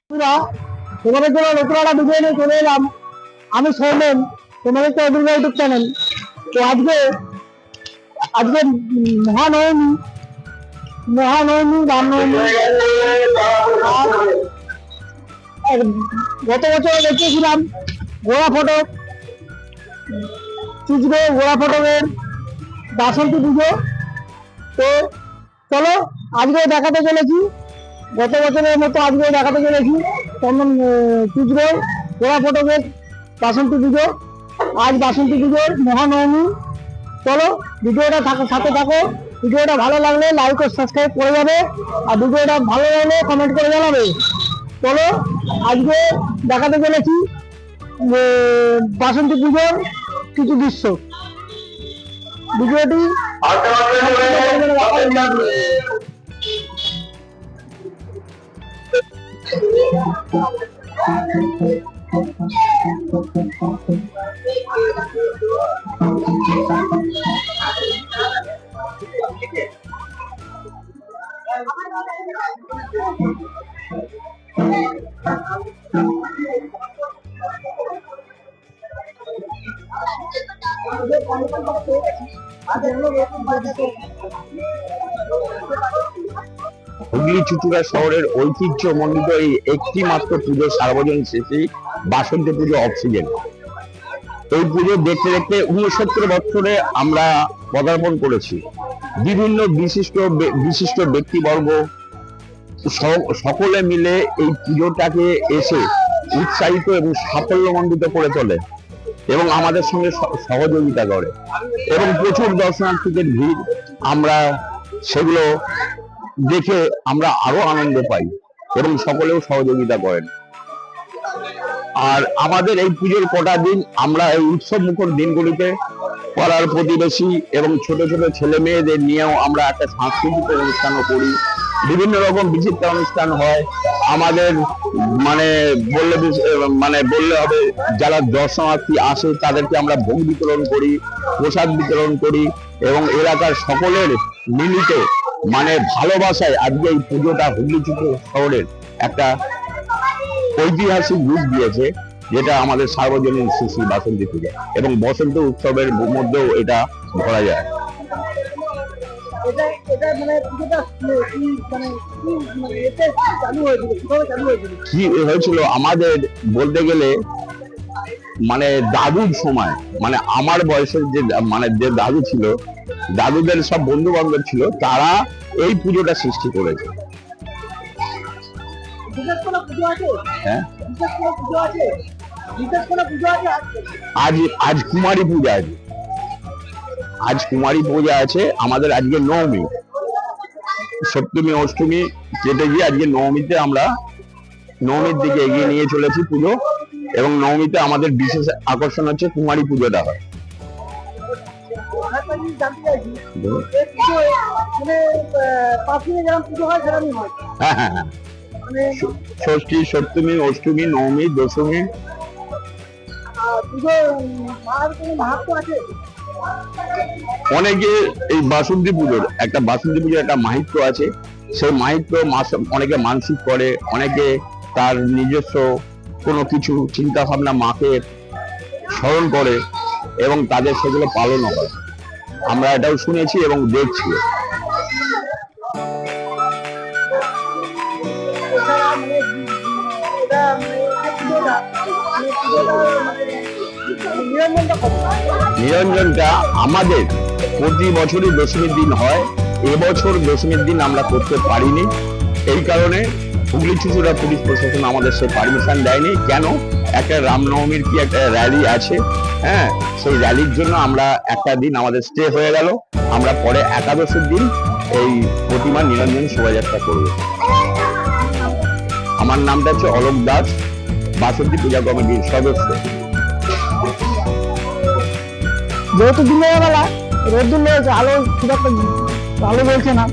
তোমাদের জন্য নতুন একটা ভিডিও নিয়ে চলে এলাম। আমি সৌমেন, তোমাদের তো অদূর ইউটিউব চ্যানেল। তো আজকে আজকে মহানবমী রামনবমী। আর গত বছর দেখিয়েছিলাম ঘোড়া ফটক, ঘোড়া ফটকের বাসন্তী পুজো। তো চলো আজকে দেখাতে চলেছি, গত বছরের মতো আজকে দেখাতে চলেছি চুচড়ো ঘোড়া ফটকের বাসন্তী পুজো। আজ বাসন্তী পুজোর মহানবমী। চলো ভিডিওটা সাথে থাকো। ভিডিওটা ভালো লাগলে লাইক ও সাবস্ক্রাইব করে যাবে, আর ভিডিওটা ভালো লাগলে কমেন্ট করে জানাবে। চলো আজকে দেখাতে চলেছি বাসন্তী পুজোর কিছু দৃশ্য। ভিডিওটি হুগলি চুচুড়া শহরের ঐতিহ্যমণ্ডিত এই একটি মাত্র পুজো, সার্বজনীন শেষে বাসন্তী পুজো অক্সিজেন। এই পুজো দেখতে দেখতে 69 বছরে আমরা পদার্পণ করেছি। বিভিন্ন বিশিষ্ট ব্যক্তিবর্গ সকলে মিলে এই পুজোটাকে এসে উৎসাহিত এবং সাফল্যমণ্ডিত করে তোলে এবং আমাদের সঙ্গে সহযোগিতা করে, এবং প্রচুর দর্শনার্থীদের ভিড়। আমরা সেগুলো দেখে আমরা আরো আনন্দ পাই এবং সকলেও সহযোগিতা করেন। আর আমাদের এই পুজোর কটা দিন আমরা এই উৎসব মুখর দিনগুলিতে পাড়ার প্রতিবেশী এবং ছোট ছোট ছেলে মেয়েদের নিয়েও আমরা একটা সাংস্কৃতিক অনুষ্ঠানও করি। বিভিন্ন রকম বিচিত্র অনুষ্ঠান হয় আমাদের, বললে হবে, যারা দর্শনার্থী আসে তাদেরকে আমরা ভোগ বিতরণ করি, প্রসাদ বিতরণ করি, এবং এলাকার সকলের মিলিত ভালোবাসায় আজকে এই পুজোটা হুগলি চুচুড়া শহরের একটা ঐতিহাসিক রূপ দিয়েছে, যেটা আমাদের সার্বজনীন শ্রী বাসন্তী পুজো এবং বসন্ত উৎসবের মধ্যেও এটা ধরা যায়। কি হয়েছিল আমাদের বলতে গেলে দাদুর সময়, আমার বয়সের যে দাদু ছিল, দাদুদের সব বন্ধু বান্ধব ছিল, তারা এই পুজোটা সৃষ্টি করেছে। আজ কুমারী পূজা আছে, আজ কুমারী পূজা আছে আমাদের। আজকে নবমী, সপ্তমী অষ্টমী কেটে গিয়ে আজকে নবমীতে আমরা নবমীর দিকে এগিয়ে নিয়ে চলেছি পুজো, এবং নবমীতে আমাদের বিশেষ আকর্ষণ হচ্ছে কুমারী পুজোটা হয়। হ্যাঁ, ষষ্ঠী, সপ্তমী, অষ্টমী, নবমী, দশমী। অনেকে এই বাসন্তী পুজোর একটা মাহাত্ম্য আছে। সেই মাহাত্ম্য অনেকে মানসিক করে, অনেকে তার নিজস্ব কোনো কিছু চিন্তা ভাবনা মাকে স্মরণ করে এবং তাদের সেগুলো পালনও করে। আমরা এটাও শুনেছি এবং দেখছি। নিরঞ্জনটা আমাদের প্রতি বছরই দশমীর দিন হয়। এবছর দশমীর দিন আমরা করতে পারিনি, এই কারণে হুগলি চুচুড়া পুলিশ প্রশাসন আমাদের সে পারমিশন দেয়নি। কেন? একটা রামনবমীর কি একটা র্যালি আছে, হ্যাঁ, সেই র্যালির জন্য আমরা একটা দিন আমাদের স্টে হয়ে গেল। আমরা পরে একাদশের দিন এই প্রতিমা নিরঞ্জন শোভাযাত্রা করব। আমার নামটা হচ্ছে অলোক দাস, বাসন্তী পূজা কমিটির সদস্য। যেহেতু দিনের বেলা রোদ্দুর লেগেছে, আলো খুব একটা ভালো বলছে না।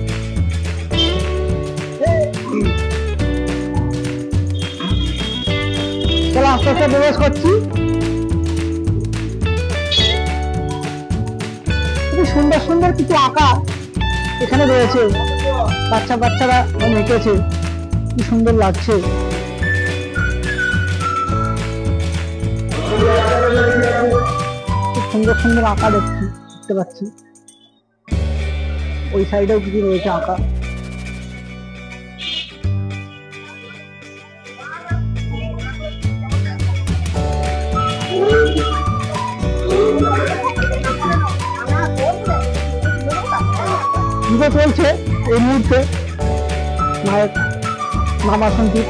চলো আস্তে আস্তে প্রবেশ করছি। খুবই সুন্দর সুন্দর কিছু আঁকা এখানে রয়েছে, বাচ্চারা এঁকেছে, কি সুন্দর লাগছে। সুন্দর সুন্দর আঁকা দেখতে পাচ্ছি। ওই সাইডেও কিছু রয়েছে আঁকা। পুজো চলছে এই মুহূর্তে মায়ের মা বাসন্তী।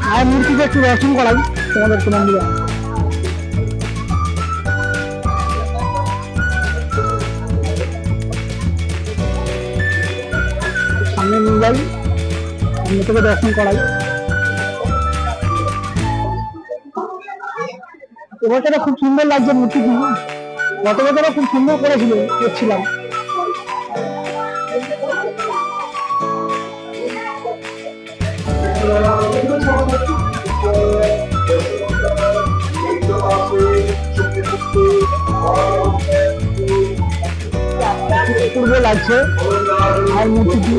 মায়ের মূর্তিতে একটু দর্শন করাই তোমাদেরকে মন্দিরে। সামনে নিয়ে যাই, সামনে থেকে দর্শন করাই। এবছরে খুব সুন্দর লাগছে মূর্তিটি, গত বছরে খুব সুন্দর করছিলাম। পূর্ব লাগছে আর মূর্তিটি।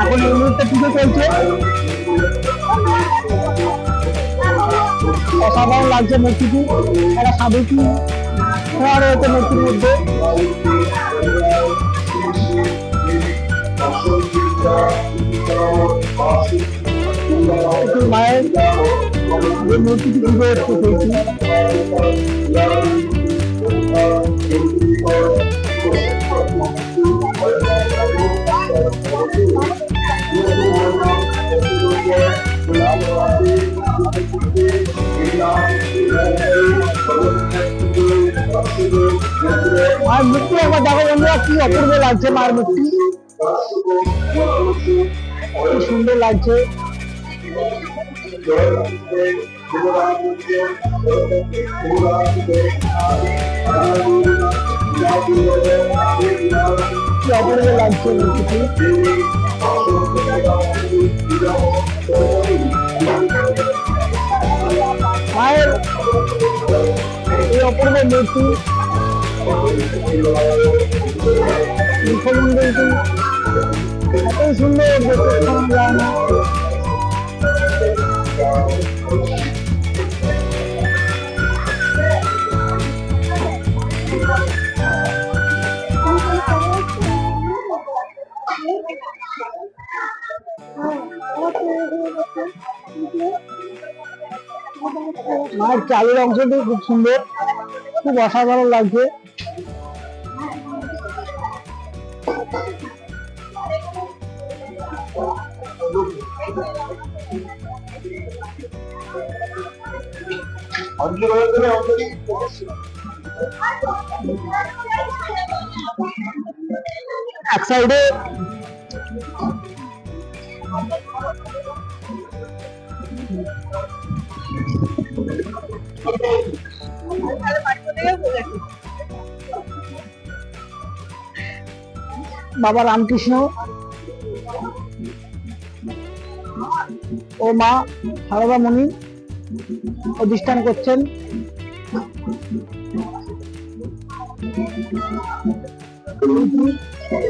এখন এই মুহূর্তে পুজো চলছে, অসাধারণ লাগছে মূর্তিটি। একটা সাধুকি রয়েছে মূর্তির মধ্যে। মায়ের যে মূর্তিটি পুজো একটু পেয়েছি। মায়ের মূর্তি একবার দেখো বন্ধুরা, কি অপূর্ব লাগছে মায়ের মূর্তি, খুব সুন্দর লাগছে। কি অপূর্ব লাগছে মূর্তিটি। মায়ের এই অপূর্ব মূর্তি মুখমণ্ডলটি এতই সুন্দর দেখতে যায় না। মায়ের চালের অংশটি খুব সুন্দর, খুব অসাধারণ লাগছে। এক সাইডে বাবা রামকৃষ্ণ ও মা সারদা মণি অধিষ্ঠান করছেন।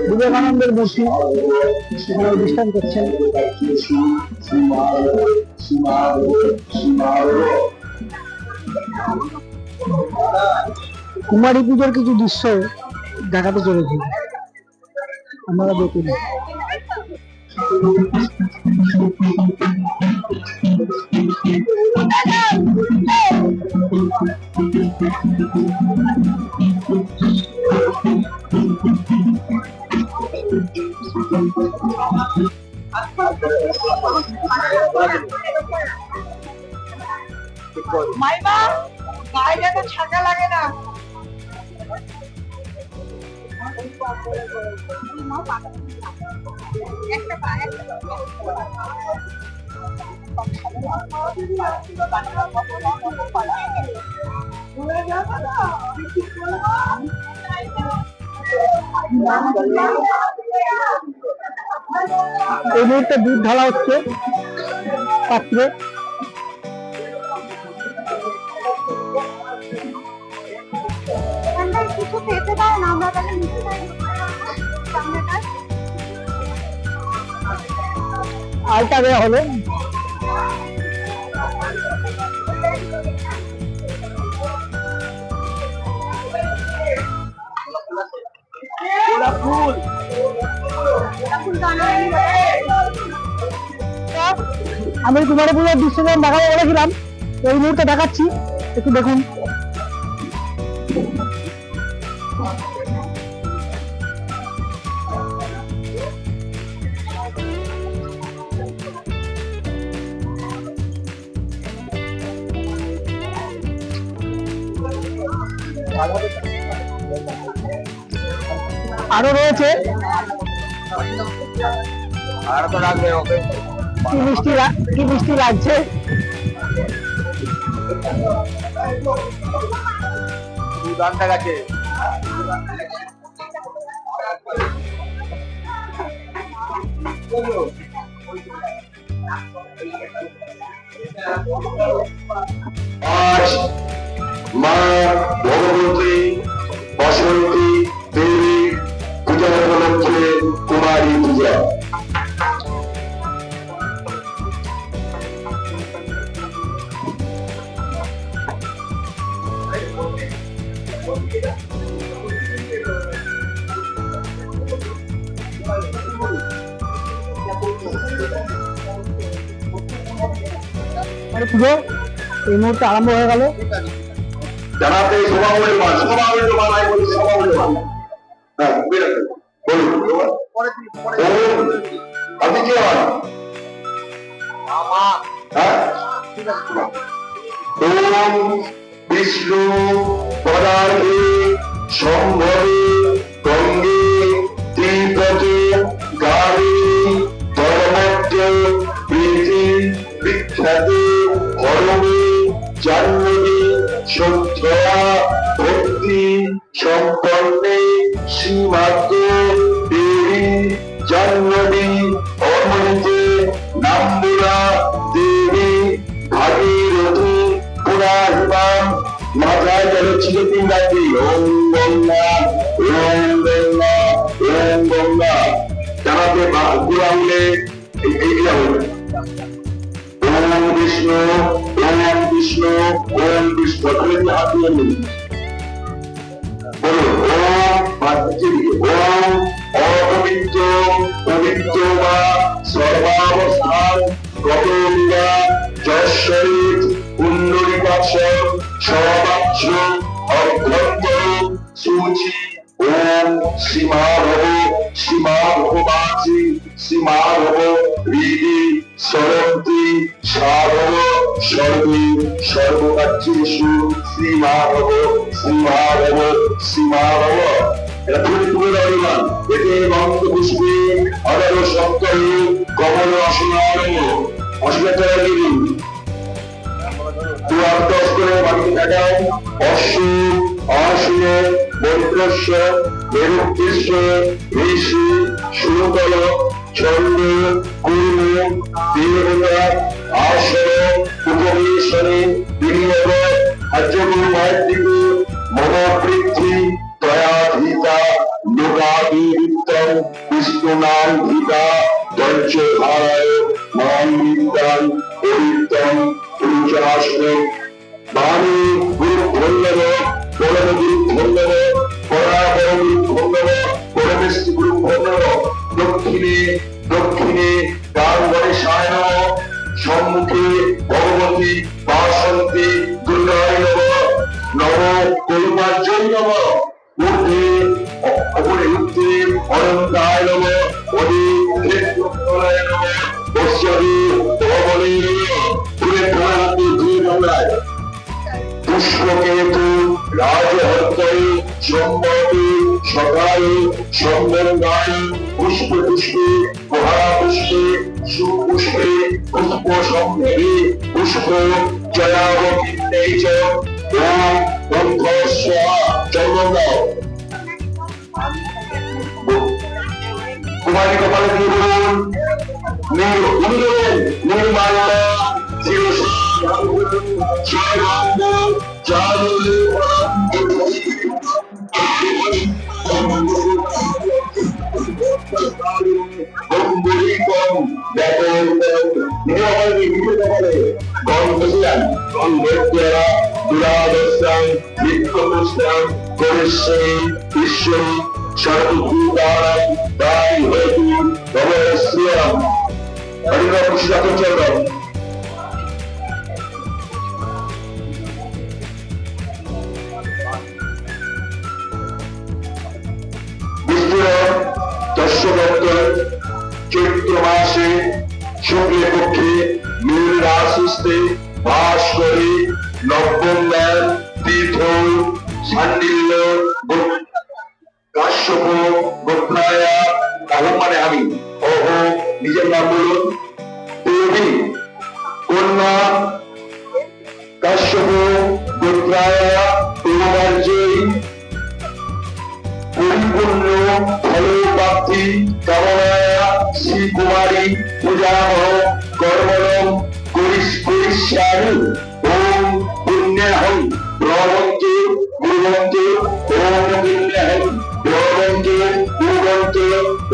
বিবেকানন্দের মূর্তি অধিষ্ঠান করছেন। কুমারী পুজোর কিছু দৃশ্য দেখাতে চলেছি, আমরা দেখুন। মাইমা গায়ে তো ছাকা লাগে না। এই মুহূর্তে দুধ ঢালা হচ্ছে পাত্রে। কিছু খেতে পারে না, আমরা তাহলে আলটা দেওয়া হলো। আমি কুমারী পুজোর দৃশ্য দেখাবো বলেছিলাম, এই মুহূর্তে দেখাচ্ছি, একটু দেখুন। আরো রয়েছে কি মিষ্টি লাগছে। আজ মা ভগবতী বসন্তী দেবী পূজা উপলক্ষে কুমারী পূজা। পুজো এই মুহূর্তে আরম্ভ হয়ে গেল। জানাতে সভামূল্যবান সভামূল্যবান বলি সভামূল্যবান। হ্যাঁ বলুন আপনি কে হন? ওম বিষ্ণু পদার্থে সম্ভবে গঙ্গে তীর্থে গাড়ি ধর্মত্বে প্রীতি বিখ্যাতে হরমে জাহ্নবী শ্রদ্ধা ভক্তি সম্পন্নে শ্রীমাত্র দেবী জাহ্নবী অমৃতে নাম্বুরা দেবী ভাগীরথী পুরাহিমাম মাথায় গেল ছিল তিন রাত্রি। ওম গঙ্গা ওম গঙ্গা ওম গঙ্গা জানাতে পুরা হলে এইটা হল ওম বিষ্ণু ওম বিষ্ণু ওম বিষ্ণু হাত দিয়ে নিন। বলুন ওম ওম অপবিত্র পবিত্র বা সর্বাবস্থান গতঙ্গা যশ্বরিত কুণ্ডলিকাক্ষ সবাক্ষ অভ্যন্তর সূচি ওম সীমাভব সীমাভবাচি সীমাভব হৃদি সরন্তি সাভব সর্বে সর্বকার্যেষু সীমাভব সীমাভব সীমাভব। এটা পুরো রবিমান এতে মন্ত্র পুষ্পে অদর সপ্তাহে কমল আসনারম্ভ অসুবিধা দিন করে বাড়িতে কাটাও। অশ্ব অশ্ব মন্ত্রস্য মেরুকৃষ্ণ ঋষি সুতল ছন্দ কুর্ম দেবতা আসর উপবেশনে বিনিয়োগ আর্যগুরু মায়ের দিকে মনোবৃদ্ধি দয়াধীতা লোকাভিবৃত্তম বিষ্ণুনাম ধীতা ধৈর্য ধারায় মান বিদ্যান পবিত্রম পুরুষাসন বাণী গুরু ধন্যব পরম গুরু ধন্যব পরাপর গুরু ধন্যব পরমেশ্বর গুরু ধন্যব। দক্ষিণে দক্ষিণে গান গণেশায় নমঃ সম্মুখে ভগবতী বাসন্তী দুর্গায় নমঃ নম কল্পার্জয় নমঃ ঊর্ধ্বে অপরে ঊর্ধ্বে অনন্তায় নমঃ অধি ক্ষেত্রফলায় নমঃ পশ্চাদে ভবনে নমঃ পুরে প্রণামী দুই বাংলায় পুষ্পকেতু রাজহত্তরে সম্মতি সকালে সম্বন্ধায় পুষ্পে পুষ্পে মহাপুষ্পে সুপুষ্পে পুষ্প সম্ভবে পুষ্প জয়াবতীর্ণে চ ওম বন্ধস্ব চন্দ্রদাও। কুমারী কপালে দিয়ে বলুন নির্মাল্য চিরসা ব্যাপক গন্ধশীলান গন্ধেরা দুরাদর্শান বিক্ষপুষ্টান করিষ্যে ঈশ্বরী সর্বভূতানাং তাই হয়তো ভবশ্রিয়াম হরিনাম কৃষ্ণ চন্দ্র চৈত্র মাসে শুক্ল পক্ষে মীন রাশিতে বাস করে নবম্বর তীর্থ সান্ডিল্য কাশ্যপ গোত্রায়া মানে আমি নিজের নাম বলুন দেবী কন্যা কাশ্যপ গোত্রায়া তোমার্যই পরিপূর্ণ ফলপ্রাপ্তি কামনায়া শ্রী কুমারী পূজাহ কর্মণম করিষ্যামি ওম পুণ্যহং ব্রহ্মন্তে গুরুবন্তে ওম পুণ্যহং ব্রহ্মন্তে গুরুবন্তে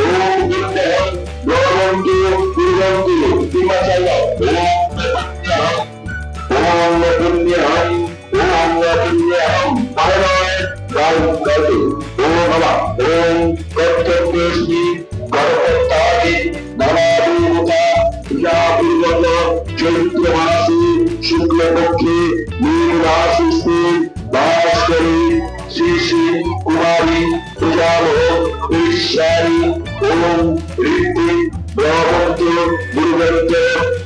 ওম পুণ্যহং ব্রহ্মন্তে গুরুবন্তে হিমাচল ওম পুণ্যহং ওম পুণ্যহং পারমায় গায়তে ওম নমঃ ওম প্রত্যক্ষেষ্টি গণপত্তাদি নমাদেবতা পূজাপূর্বক চৈত্র মাসে শুক্লপক্ষে মীন রাশিতে বাস করে শ্রী শ্রী কুমারী পূজাবহ করিষ্যামি ওম ঋদ্ধি ব্রহ্মন্ত গুরুবন্ত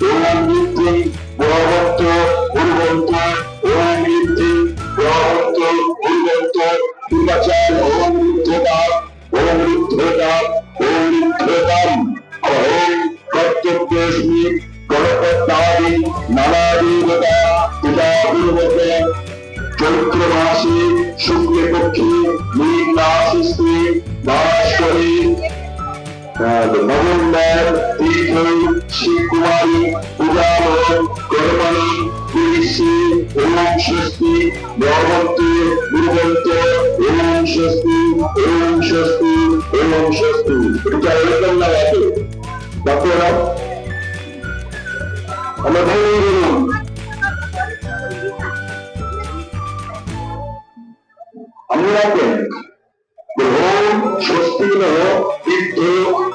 ওম ঋদ্ধি ব্রহ্মন্ত গুরুবন্ত ওম ঋদ্ধি ব্রহ্মন্ত গুরুবন্ত হিমাচল ওম ঋদ্ধতা ওম ঋদ্ধতা ওম ঋদ্ধতাম ওম প্রত্যক্ষেষ্মি গণপত্তাদি নানাদেবতা পূজাপূর্বক চৈত্র মাসে শুক্লপক্ষে মীন রাশিতে বাস করে নভেম্বর তীর্থ শ্রী কুমারী পূজাবহ কর্মণি করিষ্যে ওম স্বস্তি ব্রহ্মন্তে গুরুবন্ত ওম স্বস্তি ওম স্বস্তি ওম স্বস্তি এটা এরকম না আছে বাচ্চারা আমরা ধরে বলুন আমি রাখবেন ওম স্বস্তি নহ তীর্থ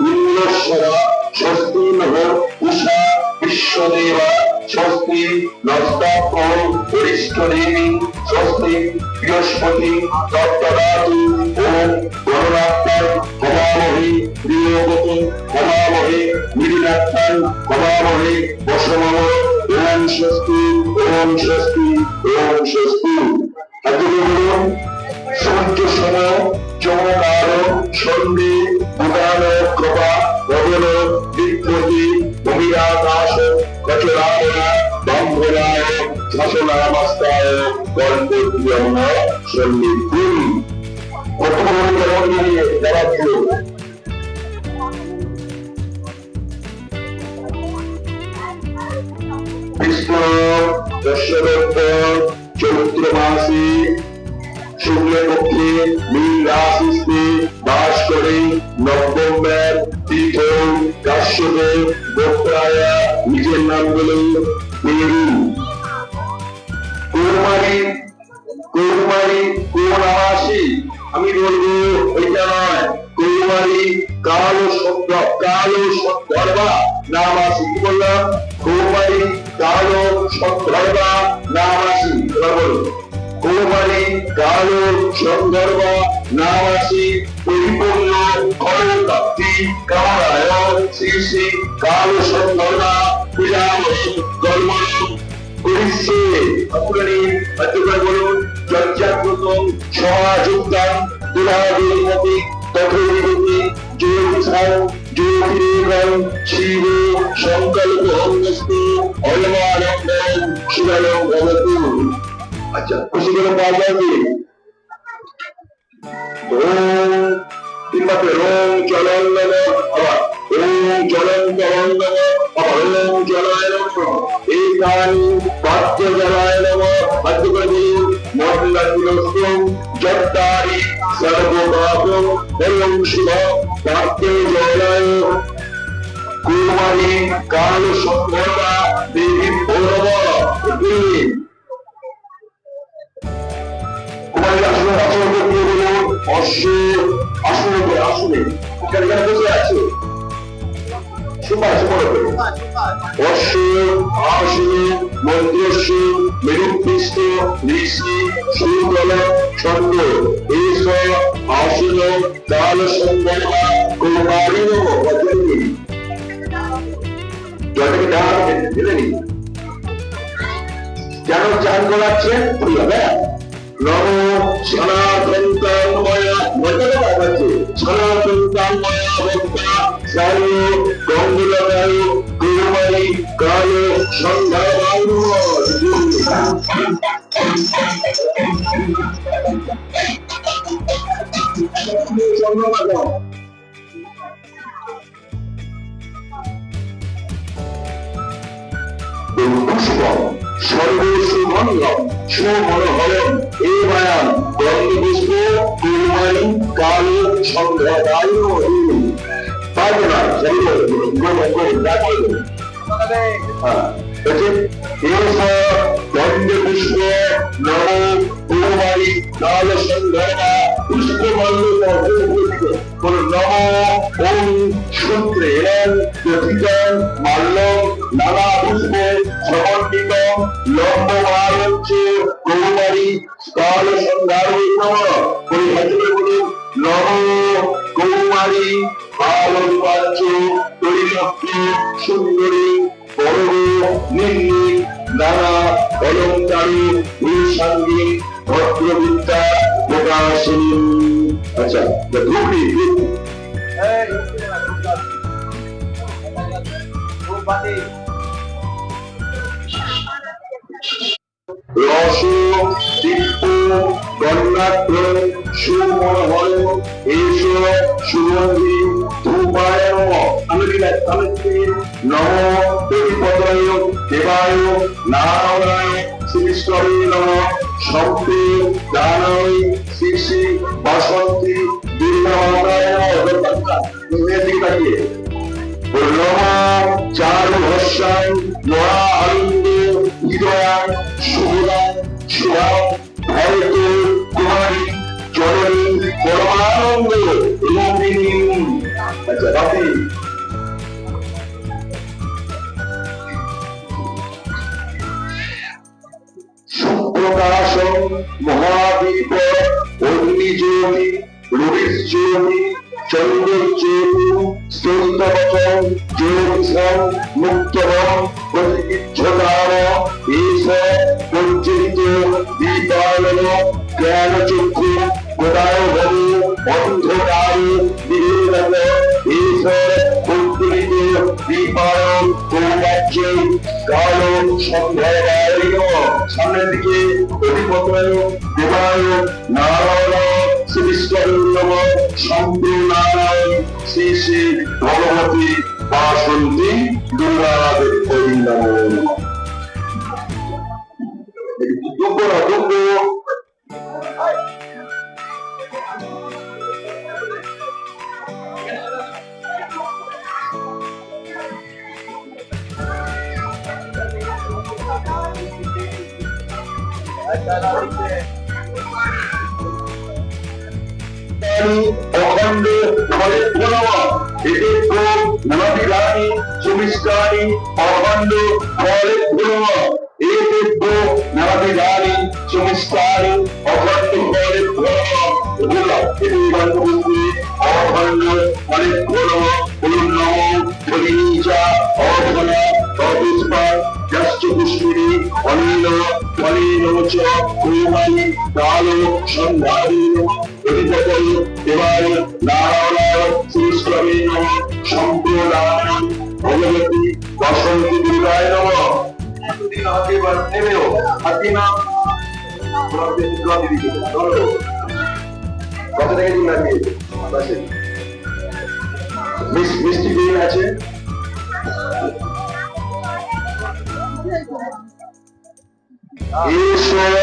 ইন্দ্রস্বরা স্বস্তি নহ উষা বিশ্বদেবা স্বস্তি নস্তাপং বরিষ্ঠদেবী স্বস্তি বৃহস্পতি তত্ত্বদাতু ওম গণনাত্মক হবামহে প্রিয়গত হবামহে নিরিনাত্মক হবামহে বসমম ওম স্বস্তি ওম স্বস্তি ওম স্বস্তি বলুন সূর্য সম চমকার সন্ধি উদান কৃপা গগন বিপ্রতি ভূমিরাকাশ কচরামনা ব্রহ্মণায় শাসনামস্তায় গল্পপ্রিয়ম সন্নিধিম কত বড় কেমন নিয়ে জবাব দিল কৃষ্ণ দশরথ চৈত্র মাসে শুক্লপক্ষে মীন রাশিতে বাস করে নবম্বর তীর্থ কাশ্যপ গোত্রায়া নিজের নাম বলে মেরু কৌমারী কৌমারী কোন রাশি আমি বলবো ওইটা নয় কৌমারী কালো সদ্ধর্বা নাম আসি কি বললাম কৌমারী কালো সদ্ধর্বা নাম আসি এবার বলো কৌমারী কালো সন্দর্ভ নামাসি পরিপূর্ণ ফলপ্রাপ্তি কামনায় শ্রী শ্রী কালো সন্দর্ভা পূজামহে কর্মণ করিষ্যে অগ্রণী অত্যকার বলুন যজ্ঞাকৃতং সমাযুক্তাং দুরাবিমতি তথৈবতি জ্যোতিষাং জ্যোতিরেবং শিব সংকল্পহংস্তু অলমানন্দং শিবং ভবতু আচ্ছা খুশি করে পাওয়া যাবে ওম তিনবারে ওম চলন্দন আবার ওম চলন্দন আবার ওম জলায় নমঃ এই গান বাদ্য জলায় নমঃ বাদ্য করে বলুন মন্ডলাতুলস্তুম যত্তারি সর্বপাপম ওম শিব বাদ্য জলায় কুমারী কাল সন্ধ্যা দেবী ভৈরব কুমারী আসলে আসলে দিয়ে বলুন অশ্ব আসলে আসলে এখানে বসে আছে অশ্ব আসন মন্ত্রস্য মেরুপৃষ্ঠ ঋষি সুদল ছন্দ এস আসন কাল সন্ধ্যা কুমারী জয়টাকে দেওয়া দিলেনি কেন চান করাচ্ছে নম সনাতন কাময়া মর্যাদা পাচ্ছে সনাতন কাময়া ভক্তা সায়ু গঙ্গলায় কুমারী কাল সন্ধ্যা বায়ু পুষ্পম সর্বসুভঙ্গম সুমনোহরম এই বায়ান গন্ধপুষ্প কুমারী কাল সন্ধ্যা বায়ু পারবে না গন্ধপুষ্প নম কুমারী কাল সন্ধ্যা পুষ্পমাল্য নম ওম সূত্রে প্রথিতম মাল্যম নানা পুষ্প সমন্বিত লম্বমালঞ্চ কৌমারী কাল সন্ধ্যারী নম পরিভাষিত বলুন নম কৌমারী আলোকাঞ্চ পরিলক্ষ সুন্দরী বড় নির্মি নানা অলঙ্কারী ভূষাঙ্গী ভদ্রবিদ্যা প্রকাশিনী আচ্ছা গ্রুপটি রস দীপ্ত গন্ধাত্র সুমনোহর এস সুগন্ধি ধূপায় নম প্রতিপদয় দেবায় নারায়ণায় শ্রীষ্ঠরে নম শক্তি দানয় শ্রী শ্রী বাসন্তী দুর্গামাতায় নম চারু ভস্যায় মহা আনন্দ হৃদয়ায় শুভদান শুভাম ভয়ত কুমারী জননী পরমানন্দ রূপিণী আচ্ছা বাকি সুপ্রকাশম মহাদীপ অগ্নিজ্যোতি রবিজ্যোতি চন্দ্রজ্যোতি স্তোত্রবচন জ্যোতিষম মুক্তম প্রতিবিচ্ছতাম এস পঞ্চরিত দীপায়ন জ্ঞানচক্ষু গোদায় ভবু অন্ধকার বিরোধ এস পঞ্চরিত দীপায়ন কৌবাচ্য কাল সন্ধ্যায় সামনের দিকে অধিপতয় দেবায় নারায়ণ শ্রীষ্ঠম সম্পূর্ণারায়ণ শ্রী শ্রী ভগবতী বাসন্তী দুর্গাদেবী নমঃ অখণ্ড ফলে প্রণব এতে নদী রানী সুমিষ্টানি অখণ্ড ফলে প্রণব এতে নদী রানী সুমিষ্টানি অখণ্ড ফলে প্রণব অখণ্ড ফলে প্রণব নম ফলিনীচা অখনা অপুষ্পা যশ্চ পুষ্পিনী অনিল ফলিনোচ কুমারী কাল সন্ধ্যারী অধিপতয় দেবায় নারায়ণায় শ্রীষ্ঠমে নমঃ সম্প্রদায় ভগবতী বাসন্তী দুর্গায় নমঃ এতদিন আগে বার নেমেও হাতি না কত থেকে দিন লাগিয়েছে মিষ্টি দিন আছে ঈশ্বর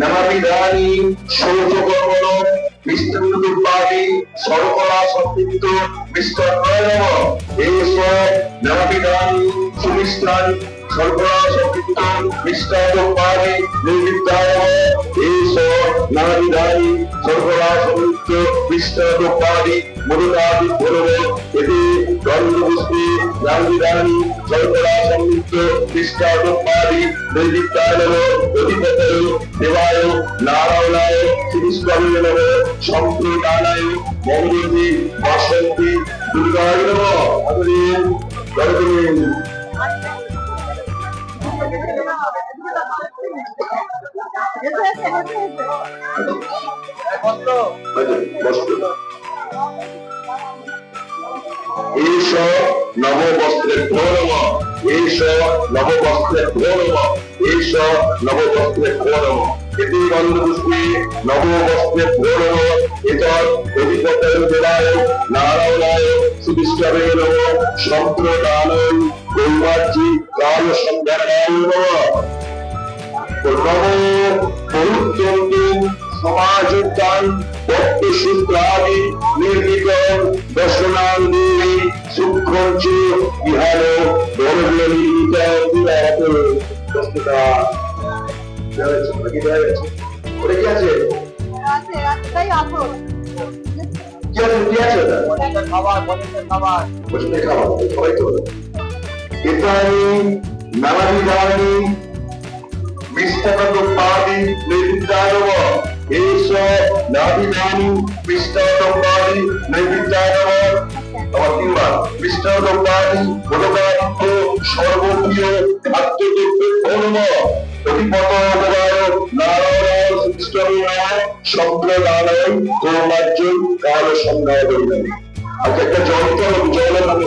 নামাবিধানী শৌচকর্মণ বিষ্ণু উপাধি সর্বকলা সম্পৃক্ত মিষ্টান্নয় নমঃ এষ নানাবিধানি সুমিষ্টানি সর্বকলা সম্পৃক্ত মিষ্টান্ন উপাধি নির্বিদ্যায় নমঃ এষ নানাবিধানি সর্বকলা সম্পৃক্ত মিষ্টান্ন উপাধি মনোদাদি ভৈরব এতে গন্ধপুষ্পে নানাবিধানি সর্বকলা সম্পৃক্ত মিষ্টান্ন উপাধি নির্বিদ্যায় নমঃ অধিপতয় দেবায় নারায়ণায় শ্রীষ্ণায় নমঃ সম্প্রদানায় মঙ্গলী বাসন্তী দুর্গায় নমঃ আদরেন করবেন এষ নববস্ত্রে ভো নমঃ এষ নববস্ত্রে ভো নমঃ এষ নববস্ত্রে ভো নমঃ এতে গন্ধপুষ্পে নববস্ত্রে ভো নমঃ এতৎ অধিপতয় দেবায় নারায়ণায় সুবিষ্টাবে নমঃ সম্প্রদানায় গৌরাজ্যে কাল সংজ্ঞানায় নমঃ সমাজোত্তান ভক্তসূত্রাদি নির্বিকল দর্শনান্দি শুক্রঞ্চ বিহার বর্ণনির্মিত বিরাট দস্ততা ওটা কি আছে রাস্তায় আসো কি আছে খাবার বসে খাওয়া সবাই তো এতানি নানাবিধানি মিষ্টান্নপাদি নির্বিদ্যায় নমঃ এষ নানাবিধানি মিষ্টান্নপাদি নির্বিদ্যায় নমঃ আবার তিনবার মিষ্টান্নপাদি মনোকান্ত সর্বপ্রিয় খাদ্যদ্রব্যে নমঃ অধিপত দেবায় নারায়ণায় শ্রীষ্টায় নমঃ সম্প্রদানায় গৌরাজ্য কাল সংজ্ঞায় বললেন। আচ্ছা একটা জল তো জলের মানে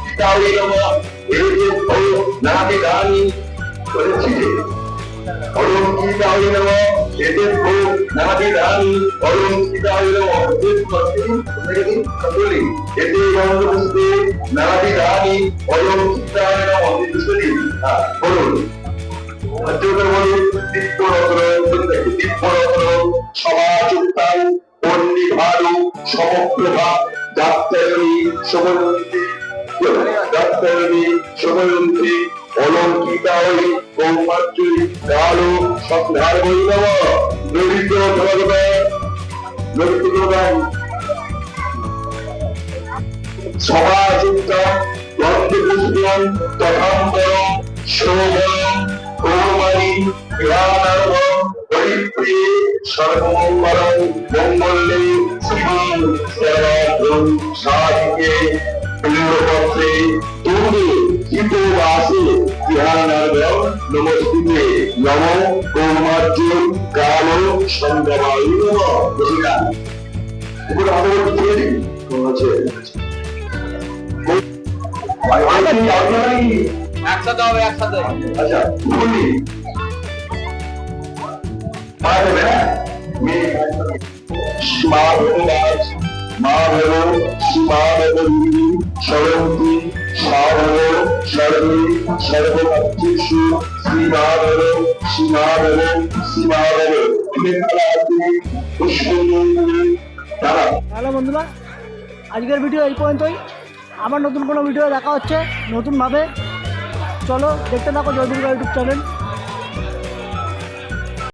পিতায়ে নমঃ এতে ভো নানাবিধানি করেছি অলঙ্কিতায় নমঃ এতে ভো নানাবিধানি অলঙ্কিতায় নমঃ এতে গন্ধপুষ্পে নানাবিধানি অলঙ্কিতায় নমঃ বলুন সমাজোত্তান পণ্ডিভারু সমপ্রভা ডাক্তারী সময়ন্তী অলঙ্কিতায় কৌমার্যী কালো সন্ধ্যার বৈরব নৈরিত সমাজোত্তান গন্ধপুষ্পম তথাম্বরম শোভনম কৌমারী জ্ঞানার্ঘম পরিপ্রিয়ে সর্বমঙ্গলম মঙ্গলে শ্রীমান সর্বাগ্রম সাধিকে প্রিয়পত্রে তুমে হিতবাসে জ্ঞানার্ঘম নমস্তুতে নমো কৌমার্য কাল সংগমায় নমঃ। বুঝলেন এগুলো আমাদের বলে দিন আছে আপনারাই একসাথে হবে একসাথে আচ্ছা বলি পারবে না মা ভগবান মা ভগ মা ভগবতী সরন্তি সাভগ সর্বে সর্বভক্তিষু শ্রীমা ভগ সীমা ভগ সীমা ভগ পুষ্পমন্দিরে তারা হ্যালো বন্ধুরা, আজকের ভিডিও এই পর্যন্তই। আবার নতুন কোনো ভিডিও দেখা হচ্ছে নতুনভাবে। চলো দেখতে থাকো জয় দুর্গা ইউটিউব চ্যানেল।